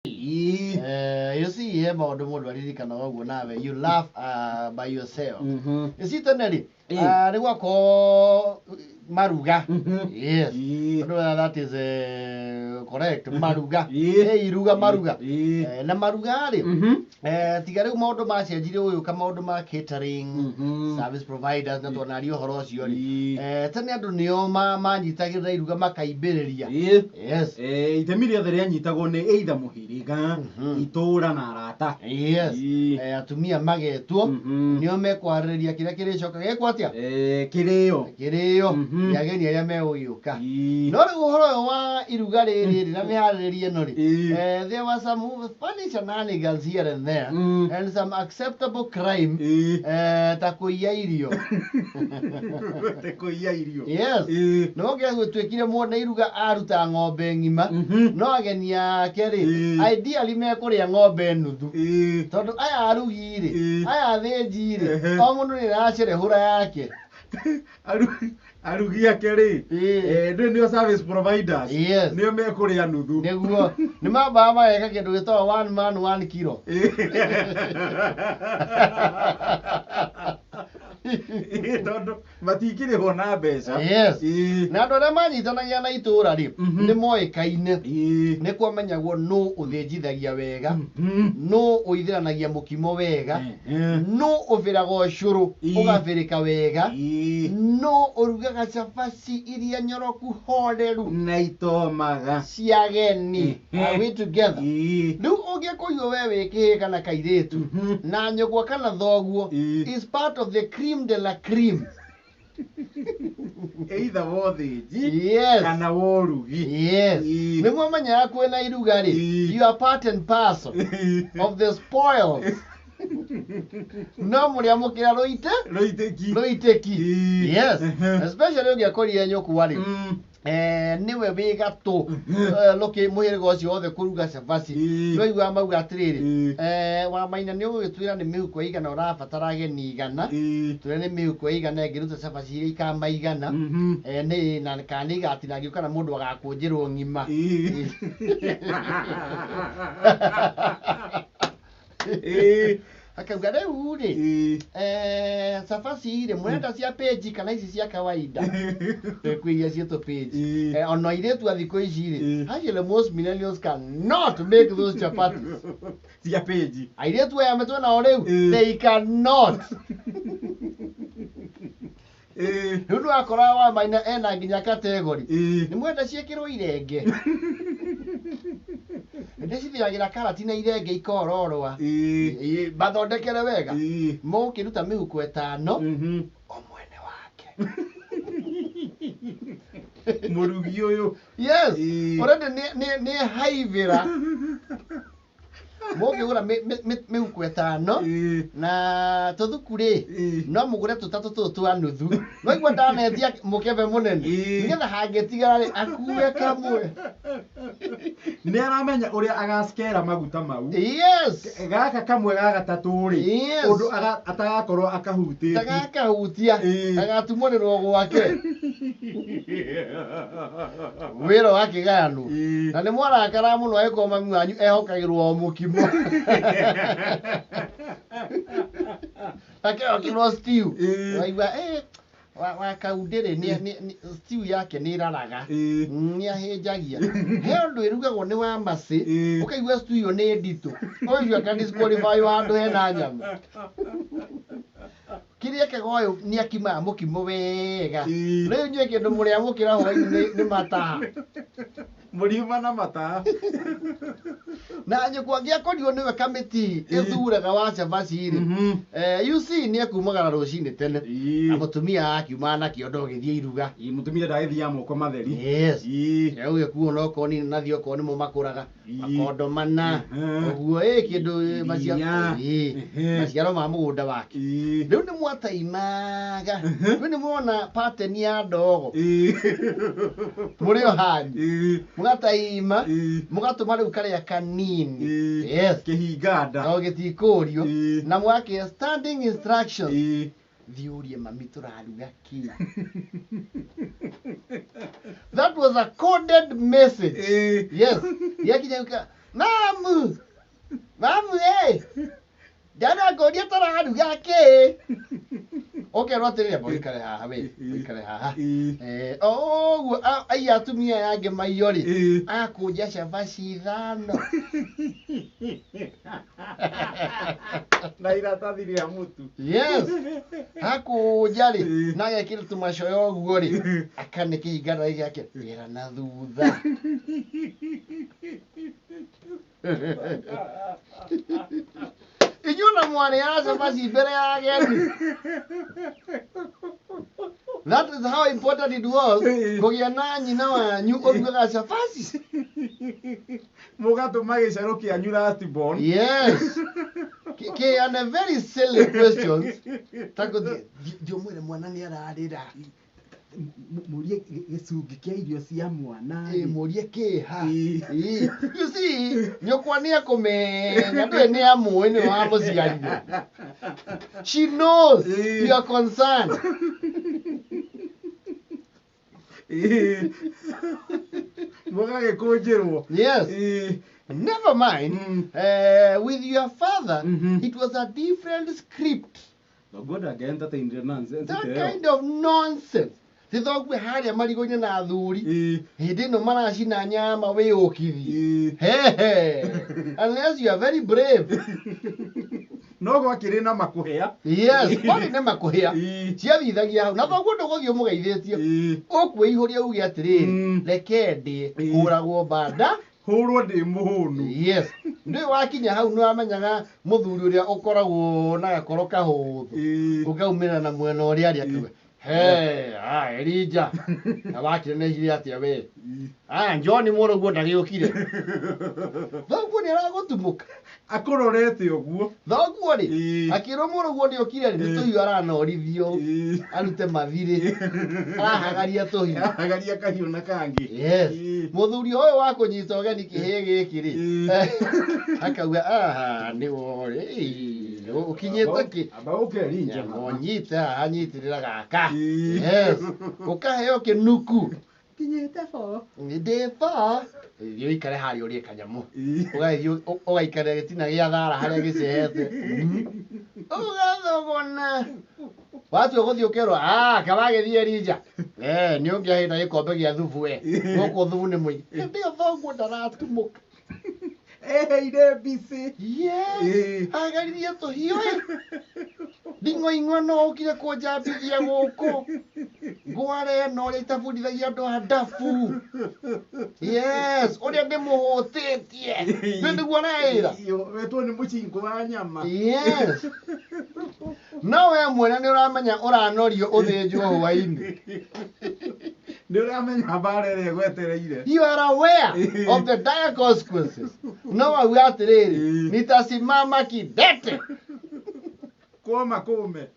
You see here maundu mundu aririkana woguo nawe you laugh by yourself. You see toneri ni gwako maruga. Yes. That is correct. Maruga. Iruga maruga. Na maruga ri tiga riu maundu macenjire uyu ka maundu ma catering service providers na twanari uhoro ucio ri tene andu nio manyitagirira iruga makaimbiriria. Yes. Itemi riothe rianyitagwo ni either muhiriga itura na arata. Yes. Atumia magetwo nio mekwariria kiria kiricoka gekwo atia kirio yageni aria meguyuka no riu uhoro wa iruga riri na mihariririe ino ri there was some funny shenanigans here and there and some acceptable crime ta kuiya irio yes no gwetwikire muona iruga aruta ng'ombe ng'ima no ageni yake ri ideally mekuria ng'ombe nuthu tondu aya arugi ri aya thinji ri o mundu ni aracere hura yake arugi yake ri ndio service providers nio mekuria nuthu niguo ni mamba mageka kindu gitwa one man 1 kilo tondu matikirihwo na mbeca na andu aria manyitanagia na itura ri ni moikaine ni kwamenyagwo no uthinjithagia wega no uithiranagia mukimo wega no uviraga ucuru ugabirika wega no urugaga cabaci iria nyoroku horeru na itomaga cia ageni. Are we together? Riu ungikuigwo we wikihika na kairitu na nyugwa kana thoguo is part of the cream de la cream. Either wothinji kana worugi. Yes. Ni mwamenya kwena iruga ri you are part and parcel of the spoils. No muri amukira loiteki. Yes. Especially ungiakoria nyoku wari niwe wigatu loke muhirego ucio othe kuruga cabaci no igwa mauga atiriri wa maina ni ugitwira ni mihuko igana urabatara ageni igana ture ni mihuko igana ngiruta cabaci iria ikamaigana ni na kana igatinagio kana mundu agakunjirwo ng'ima akauga riu ri cabaci ri murenda cia page kana ici cia kawaida kwiria cieto page ona iretu athiku ici ri actually most millennials cannot make those chapatis cia page iretu aya metwe na riu they cannot ndu akora wa maina ena nginya category ni mwenda ciekirwo irenge ndicithiragira karati na irenge ikororwa bathondekere wega mukiruta mihuko 5 o mwene wake murugi uyu yes already ni haivira mugigura mihuko 5 na tuthukuri no mugure tutatu tutu anuthu no igwa ndanetia mukebe munene nigetha hangetigara ri akuwe kamwe ni aramenya uria agaskera maguta mau yes gaka kamwe ga gatatu ri undu atagakorwo akahutia agatumũrĩrwo gwake wĩra wake gayanu na nĩ mwarakara mũno agĩkorwo mami wanyu ehokagĩrwo mukimo akĩhokirwo stew waigua wakaundĩrĩ stew yake nĩ iraraga nĩ ahĩnjagia he ũndũ ĩrugagwo nĩ wa macĩ ũkaigua stew ĩyo nĩ nditũ ũcio akadisqualify handũ hena nyama kiria kegoyo ni akima mukimo wega riu nywe kindu muri amukira hwaini ni mataha muriuma na mataha na nyukwa ngiakorio niwe kamiti ithuraga wa cabaci ri you see ni akumagara rucini tene na mutumia akiuma na kiondo githie iruga mutumia ndaithia moko matheri yes yau gikuo no koni na thio koni mu makuraga makondo mana uguo kindu maciaro ma mugunda wake riu ni mwataimaga riu ni mwona pattern ya ndogo muri ohani mugataima mugatuma riu karia kanini yes kihinganda no gitikurio na mwake standing instructions thiurie mami turaruga ki that was a coded message yes yakinya Mamu. Mamu eh. Dana ngoria tararuga ki. Okay, rotere bo ikare haha we. Ikare haha. Oh, ai atumia yange maiyori. Akunja cabaci 5. Na iratathi rĩa mũtu. Yes. Akunja ri na gekira tumacoyo guo ri. Akanikĩingana gĩake. Wĩra na thutha. Inyuna mwana ya cabaci mbere ya ageni. That is how important it was. Kũgĩa na nyina wanyu ũrugaga cabaci. Mũgatũma gĩcaro kĩanyu Ratibon. Yes. And a very silly questions. Tako ndiomwĩre mwana nĩ ararĩra. Mũrie gĩcungi kĩa irio cia mwana. Mũrie kĩha. You see, nyũkwa nĩ akũmenya ndĩ nĩ amũĩ nĩ wa mũciarithio. She knows you are concerned. Mũgagĩkũnjĩrwo. Yes. Never mind. With your father, it was a different script. God again that in the nonsense. That kind of nonsense. Thithogwe harĩa marigũ-inĩ na athuri. Hĩndĩ ĩno maracina nyama wĩyũkithi. Hey. Unless you are very brave. No gwakĩrĩ na makũhĩa. Yes, kwarĩ na makũhĩa. Ciathithagia hau. Na thoguo ndũgũthiĩ ũmũgeithĩtie. Ũkwĩihũria uge atĩrĩrĩ, reke ndĩ kũragwo banda. Hũrwo ndĩ mũhũnu. Yes. Ndĩ wakinya hau nĩ wamenyaga mũthuri ũrĩa ũkoragwo na gakoro kahũthũ. Ũkaumĩra na mwena ũrĩa arĩ akiuga. Hey, Elijah. Na wakire nĩ hiri atĩa we. John mũrũguo ndagĩũkire. Thoguo nĩ aragũtumũka. Akũrorete ũguo. Thoguo rĩ, akĩrwo mũrũguo ndĩũkire rĩ, nĩ tũhiũ aranorithio. Arute mathirĩ. Arahagaria tũhiũ. Arahagaria kahiũ na kangĩ. Yes. Mũthuri ũyũ wa kũnyita ũgeni kĩhĩĩ gĩkĩ rĩ. Akauga nĩ wore. Ũkinyĩte kĩ? Amba ũkerinja. Mũnyite haha nyitĩrĩra gaka. Yes. Ũkaheo kĩnuku. Kinyĩte bo. Ndĩ bo. Thiĩ ũikare harĩa ũrĩe kanyamũ. Ũgathiĩ ũgaikarĩra gĩtina gĩa thara harĩa gĩcehete. Ũgathogona. Watua gũthiĩ ũkerwo kabagĩthiĩ Elijah. Nĩ ũngĩahĩta gĩkombe gĩa thubu we. Gũkũ thubu nĩ mũingĩ. Hĩndĩ ĩyo thoguo ndaratumũka. Eheire mbici. Yes. Agaririe tũhiũ. Nding'oing'o no ũkire kũnjambithia gũkũ. Ngware no ũrĩa itabundithagia andũ a ndabu. Yes. Ũrĩa ndĩmũhũtĩtie. Nĩ nĩguo naĩra. Wetwo nĩ mũcingo wa nyama. Yes. No we mwene nĩ ũramenya ũranorio ũthĩnjwo hwainĩ. Nĩ ũramenya mbara ĩrĩa ĩgwetereire. You are aware of the dire consequences. No auga atĩrĩrĩ, nitasimama kidete. Kũma kũme.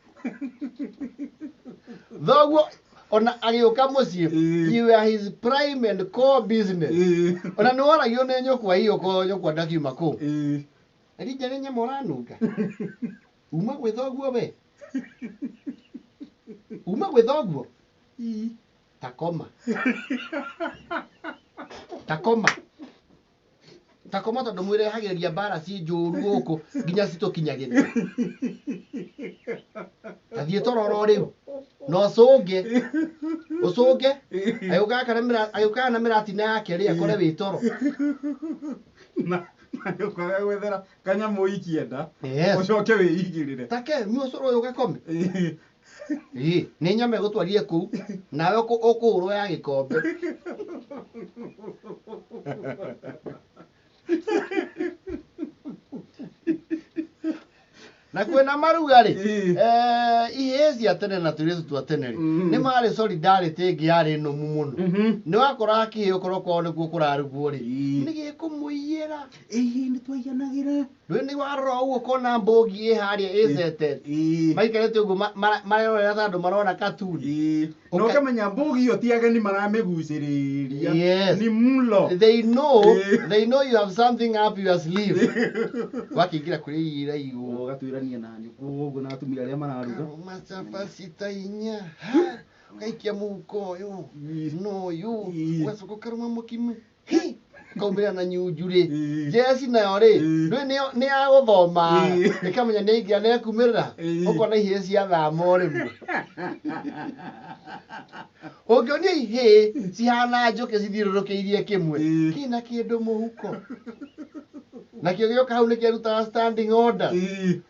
Thoguo ona agĩũka mũciĩ, you are his prime and core business. Ona nĩ woragio nĩ nyũkwa hiyo ko nyũkwa ndakiuma kũu. Elijah nĩ nyama ũranunga. Uma gwĩ thoguo we. Uma gwĩ thoguo. Takoma. Takoma. Takoma tondũ mwĩrehagĩrĩria mbara ciĩ njũru gũkũ nginya citũkinyagĩra. Athiĩ tororo rĩu. No ũcũnge. Ũcũnge. Agĩũkaga na mĩratina yake rĩ akore wĩ toro. Na ũkaga gwethera kanyamũ ikienda. Yes. Ũcoke wĩigĩrĩre. Take nyua ũcũrũ ũyũ gakome. Nĩ nyama ĩgũtwarire kũu nawe ũkũhũrwo ya gĩkombe. Na kwĩna maruga rĩ, ihĩĩ cia tene na tũirĩtu twa tene rĩ, nĩ marĩ solidarity ĩngĩ yarĩ nũmu mũno. Nĩ wakora kĩhĩĩ okorwo kwao nĩkuo kũrarugwo rĩ, nĩ gĩkũmũiyĩra. Nĩ twaiganagĩra. Nĩ warora ũguo kona mbũngi ĩ harĩa ĩcetete. Maikarĩte ũguo marerorera ta andũ marona katuni. No ũkamenya mbũngi ĩyo ti ageni maramĩgucĩrĩria. Yes. Ni mlo. They know you have something up your sleeve. Wakĩingĩra kũrĩ iraigu. Ũgatuĩrania na nyũkũ ũguo na atumia arĩa mararuga. Macabaci ta 4. Gaikia mũhuko ũyũ. No ũyũ. Ũgacoka ũkarũma mũkimo. kaumira na nyunjuri jesi nayo ri ni aguthoma ikamenya ni ingia ne kumirira uko na ihie cia thamo rimwe ungionia ihie cihana njuki cithiururukiirie kimwe kina kindu muhuko nakio gioka hau nikiruta standing order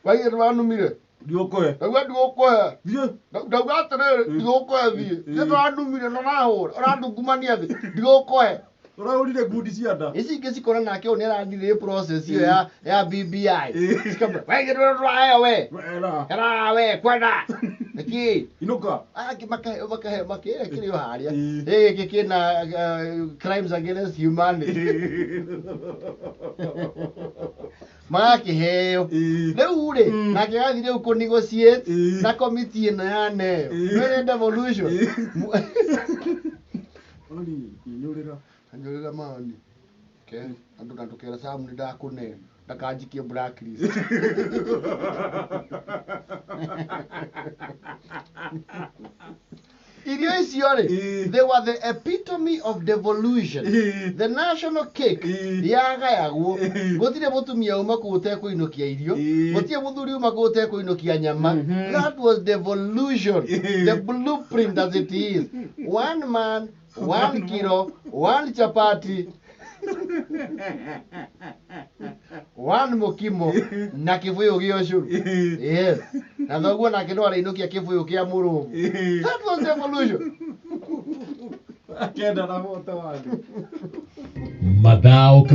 waigire wanumire ndiokoe agwa ndiokoe thie ndauga atiriri ndiokoe thie nitwanumire na nahura urandungumania thi ndiokoe uraurire ngundi cia nda ici ingĩ cikora nake ũyũ nĩarathire process iyo ya BBI cikamwĩra waigire tũraheo we era we kwenda nĩkĩ inuka makahe makĩra kĩrĩ o harĩa gĩkĩ kĩna crimes against humanity magakĩheo rĩu rĩ nake gathire rĩu kũ-negotiate na committee ĩno ya NEO nĩ devolution inyurira anyurira mani ke andu natukera samu ni ndakune ndakanjikie blacklist irio icio ri they were the epitome of devolution the national cake yagayagwo gutire mutumia uma kute kuinukia irio gutire muthuri uma kute kuinukia nyama that was devolution the blueprint as it is one man 1 kilo 1 chapati 1 mukimo na kibuyu gio curu yes na thoguo nake no arainukia kibuyu kia murumu that was devolution akenda na moto wangu Madao